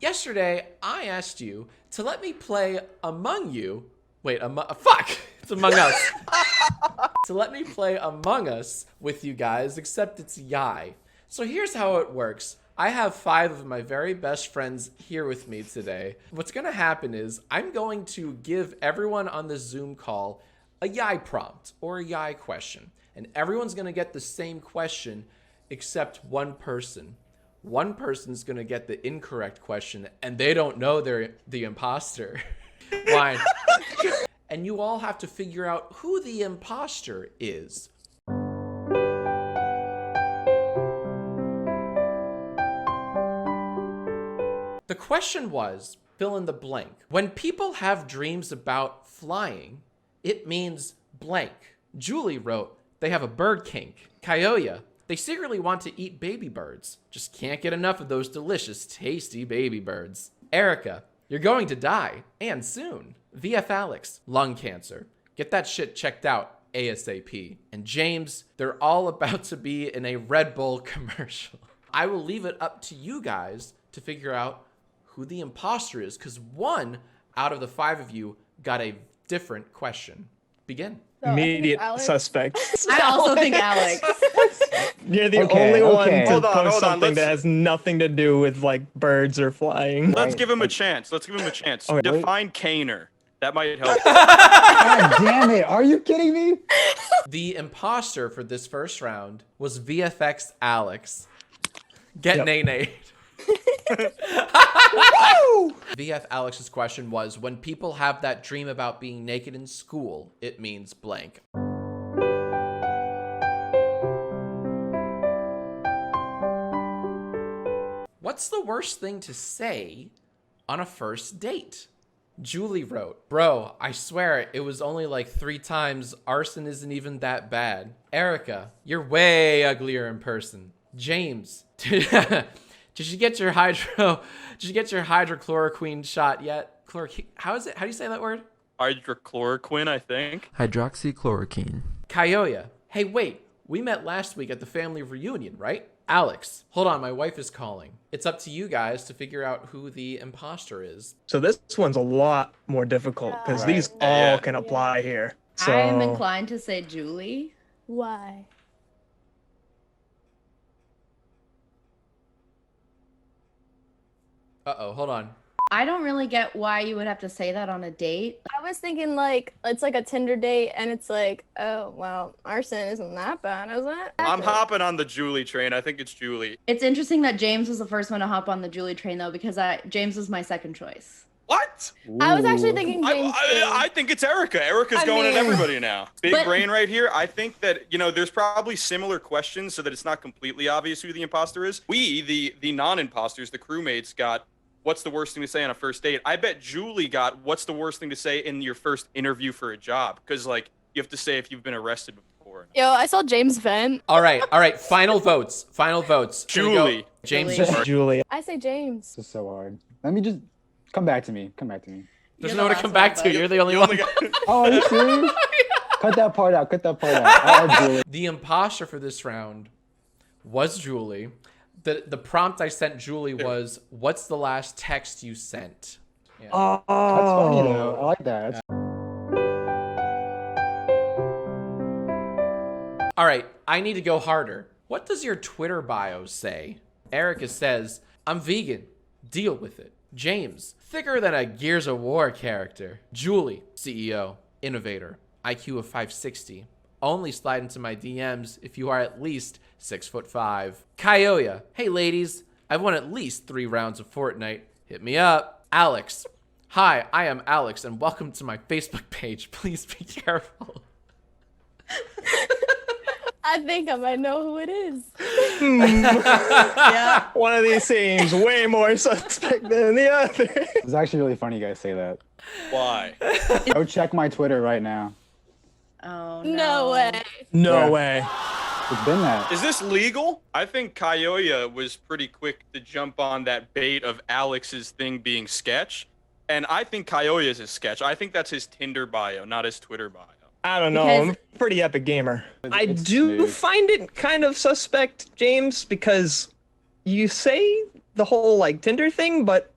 Yesterday, I asked you to let me play Among You. Wait, fuck! It's Among Us. To let me play Among Us with you guys, except it's YIAY. So here's how it works. I have 5 of my very best friends here with me today. What's gonna happen is I'm going to give everyone on this Zoom call a YIAY prompt or a YIAY question. And everyone's gonna get the same question except one person. One person's gonna get the incorrect question and they don't know they're the imposter. Fine. And you all have to figure out who the imposter is. The question was, fill in the blank. When people have dreams about flying, it means blank. Julie wrote, they have a bird kink. Kyoya, they secretly want to eat baby birds. Just can't get enough of those delicious, tasty baby birds. Erica, you're going to die, and soon. VF Alex, lung cancer. Get that shit checked out ASAP. And James, they're all about to be in a Red Bull commercial. I will leave it up to you guys to figure out who the imposter is, because 1 out of the 5 of you got a different question. Begin. So Immediate suspect. I also think Alex. You're the only one to Hold on, post hold on, something that has nothing to do with like birds or flying. Let's give him a chance. Let's give him a chance. Okay. Define Caner. That might help. God damn it! Are you kidding me? The imposter for this first round was VFX Alex. Get nay-nay. VF Alex's question was, when people have that dream about being naked in school, it means blank. What's the worst thing to say on a first date? Julie wrote, bro, I swear it was only like 3 times. Arson isn't even that bad. Erica, you're way uglier in person. James, did you get your hydrochloroquine shot yet? How do you say that word? Hydrochloroquine, I think. Hydroxychloroquine. Kyoya, hey wait, we met last week at the family reunion, right? Alex, hold on, my wife is calling. It's up to you guys to figure out who the imposter is. So this one's a lot more difficult because these all can apply here. So I'm inclined to say Julie. Why? Uh-oh, hold on. I don't really get why you would have to say that on a date. I was thinking like it's like a Tinder date, and it's like, oh well, arson isn't that bad, is it? I'm hopping on the Julie train. I think it's Julie. It's interesting that James was the first one to hop on the Julie train though, because James was my second choice. What? I was actually thinking James. I think it's Erica. Erica's going at everybody now. Big brain right here. I think that, there's probably similar questions so that it's not completely obvious who the imposter is. We, the non-imposters, the crewmates, got what's the worst thing to say on a first date. I bet Julie got what's the worst thing to say in your first interview for a job. Because, like, you have to say if you've been arrested before. Yo, I saw James vent. All right. Final votes. Julie. James. Julie. I say James. This is so hard. Let me just come back to me. There's no one to come back to. You're the only one. Oh, are you serious? Cut that part out. Oh, Julie. The imposter for this round was Julie. The prompt I sent Julie was, what's the last text you sent? Yeah. Oh, That's funny though. I like that. All right, I need to go harder. What does your Twitter bio say? Erica says, I'm vegan. Deal with it. James, thicker than a Gears of War character. Julie, CEO, innovator, IQ of 560. Only slide into my DMs if you are at least 6'5". Kyoya, hey ladies, I've won at least 3 rounds of Fortnite. Hit me up. Alex, hi, I am Alex and welcome to my Facebook page. Please be careful. I think I might know who it is. Yeah. one of these seems way more suspect than the other. It's actually really funny you guys say that. Why? Go check my Twitter right now. Oh, No way. No way. It's been that. Is this legal? I think Kyoya was pretty quick to jump on that bait of Alex's thing being sketch. And I think Kyoya is his sketch. I think that's his Tinder bio, not his Twitter bio. I don't know. Because- I'm a pretty epic gamer. I It's do smooth. find it kind of suspect, James, because you say the whole like Tinder thing, but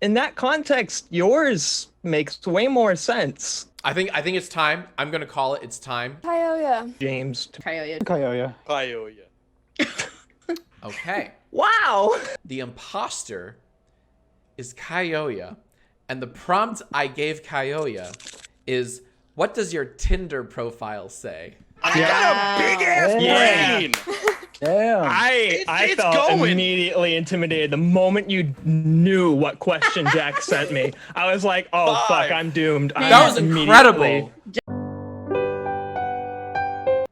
in that context, yours makes way more sense. I think it's time. I'm gonna call it. It's time. Kyoya. James. Kyoya. Kyoya. Kyoya. Okay. Wow. The imposter is Kyoya, and the prompt I gave Kyoya is, "What does your Tinder profile say?" I got a big ass brain. Damn. I it's felt going. immediately intimidated the moment you knew what question Jack sent me. I was like, oh, 5. fuck, I'm doomed. That was incredible.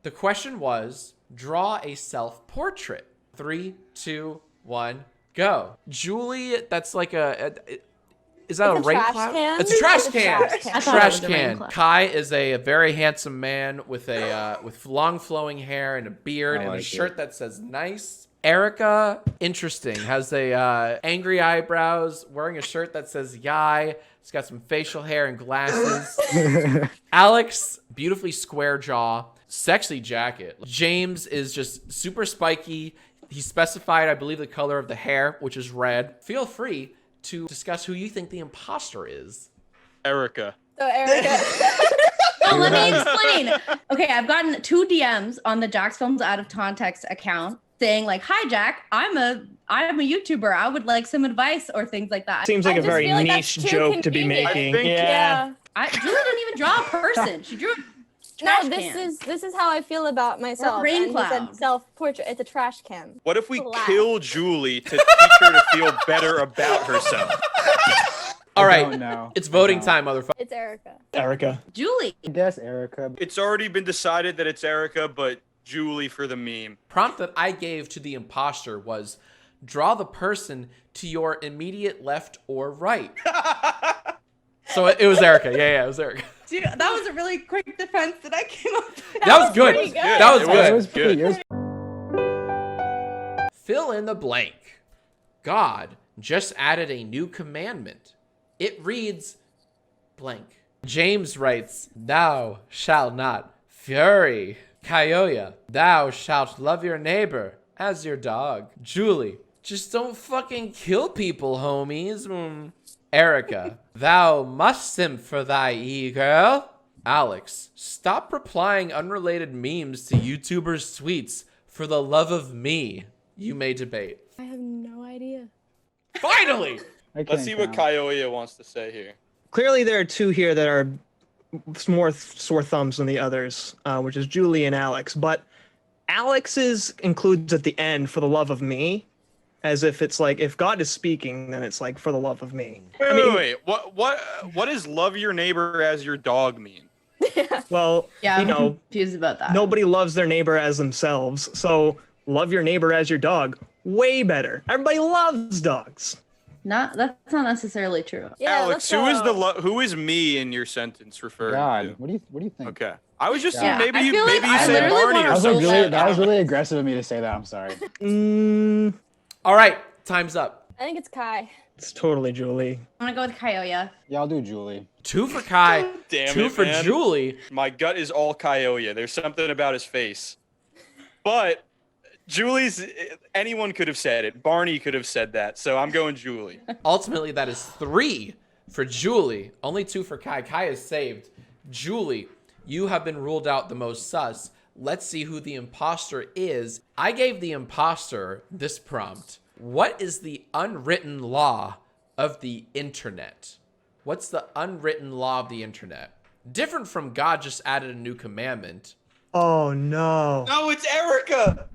The question was, draw a self-portrait. 3, 2, 1, go. Julie, that's like is that It's a a rain trash cloud? can? It's a trash It's a can. trash can. I thought it Trash was a rain can. cloud. Kai is a very handsome man with a with long flowing hair and a beard and a like shirt it. that says nice. Erica, interesting, has a angry eyebrows, wearing a shirt that says YIAY. He's got some facial hair and glasses. Alex, beautifully square jaw, sexy jacket. James is just super spiky. He specified, I believe, the color of the hair, which is red. Feel free to discuss who you think the imposter is. Erica. So Erica. So let me explain. Okay, I've gotten 2 DMs on the Jacksfilms out of context account saying like, "Hi Jack, I'm a YouTuber. I would like some advice," or things like that. Seems like I a just very feel like niche that's too joke to be convenient. making. I think- Yeah. Julie didn't even draw a person. She drew a No, trash this can. is how I feel about myself. rain and he said cloud. self-portrait. It's a trash can. What if we Wow. kill Julie to teach her to feel better about herself? All I right, don't know. it's I voting don't. time, motherfucker. It's Erica. Erica. Julie. I guess Erica. It's already been decided that it's Erica, but Julie for the meme. Prompt that I gave to the imposter was, draw the person to your immediate left or right. So it was Erica. Yeah, it was Erica. Dude, that was a really quick defense that I came up with. That was good. pretty good. That was It good. It was pretty. It was Fill in the blank. God just added a new commandment. It reads blank. James writes, "Thou shalt not fury." Kyoya, "Thou shalt love your neighbor as your dog." Julie, "Just don't fucking kill people, homies." Erica, "Thou must simp for thy e-girl." Alex, "Stop replying unrelated memes to YouTubers' tweets for the love of me." You may debate. I have no idea. Finally! I can't Let's see what count. Kyoya wants to say here. Clearly, there are 2 here that are more sore thumbs than the others, which is Julie and Alex. But Alex's includes at the end "for the love of me," as if it's like, if God is speaking, then it's like, for the love of me. Wait. What does love your neighbor as your dog mean? Well, Yeah, you I'm know, confused about that. nobody loves their neighbor as themselves. So love your neighbor as your dog. Way better. Everybody loves dogs. That's not necessarily true. Yeah, Alex, let's go. who is me in your sentence referring God, to? what do you think? Okay. I was just Yeah. maybe I you feel like maybe you I said literally Barney wanna or That was roll like something. that was really aggressive of me to say that. I'm sorry. All right, time's up. I think it's Kai. It's totally Julie. I'm gonna go with Kyoya. Yeah, I'll do Julie. 2 for Kai, Damn 2 it, for man. Julie. My gut is all Kyoya. There's something about his face. But Julie's, anyone could have said it. Barney could have said that. So I'm going Julie. Ultimately, that is 3 for Julie. Only 2 for Kai. Kai is saved. Julie, you have been ruled out the most sus. Let's see who the imposter is. I gave the imposter this prompt. What is the unwritten law of the internet? What's the unwritten law of the internet? Different from God just added a new commandment. Oh no. No, it's Erica.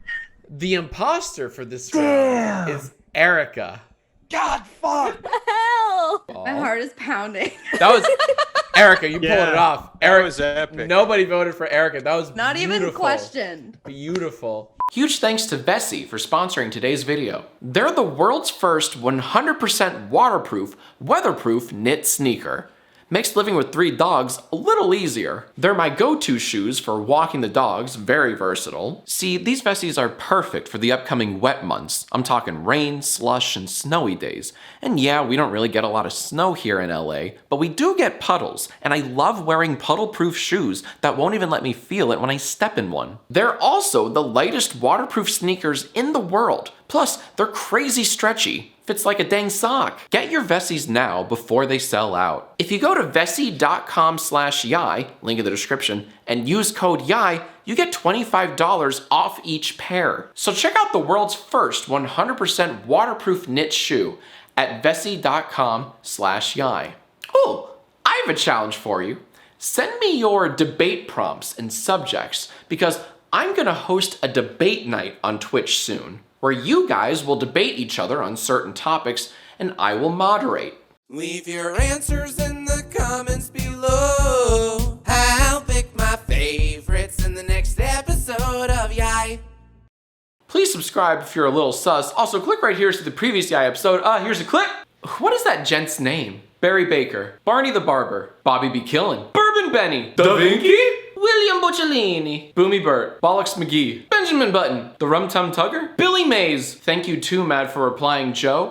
The imposter for this round is Erica. God, fuck. Hell! My heart is pounding. That was Erica. You pulled Yeah. it off. That Eric, was epic. Nobody voted for Erica. That was Not even beautiful. questioned. Beautiful. Huge thanks to Vessi for sponsoring today's video. They're the world's first 100% waterproof, weatherproof knit sneaker. Makes living with 3 dogs a little easier. They're my go-to shoes for walking the dogs, very versatile. See, these Vessis are perfect for the upcoming wet months. I'm talking rain, slush, and snowy days. And yeah, we don't really get a lot of snow here in LA, but we do get puddles, and I love wearing puddle-proof shoes that won't even let me feel it when I step in one. They're also the lightest waterproof sneakers in the world. Plus, they're crazy stretchy. Fits like a dang sock. Get your Vessies now before they sell out. If you go to vessi.com/YIAY, link in the description, and use code YIAY, you get $25 off each pair. So check out the world's first 100% waterproof knit shoe at vessi.com/YIAY. Oh, I have a challenge for you. Send me your debate prompts and subjects because I'm gonna host a debate night on Twitch soon, where you guys will debate each other on certain topics and I will moderate. Leave your answers in the comments below. I'll pick my favorites in the next episode of YIAY. Please subscribe if you're a little sus. Also, click right here to the previous YIAY episode. Here's a clip. What is that gent's name? Barry Baker, Barney the Barber, Bobby B. Killen, Bourbon Benny, Da Vinci, William Bocciolini, Boomy Burt, Bollocks McGee, Benjamin Button, the Rum Tum Tugger, Billy Mays. Thank you too, Matt, for replying, Joe.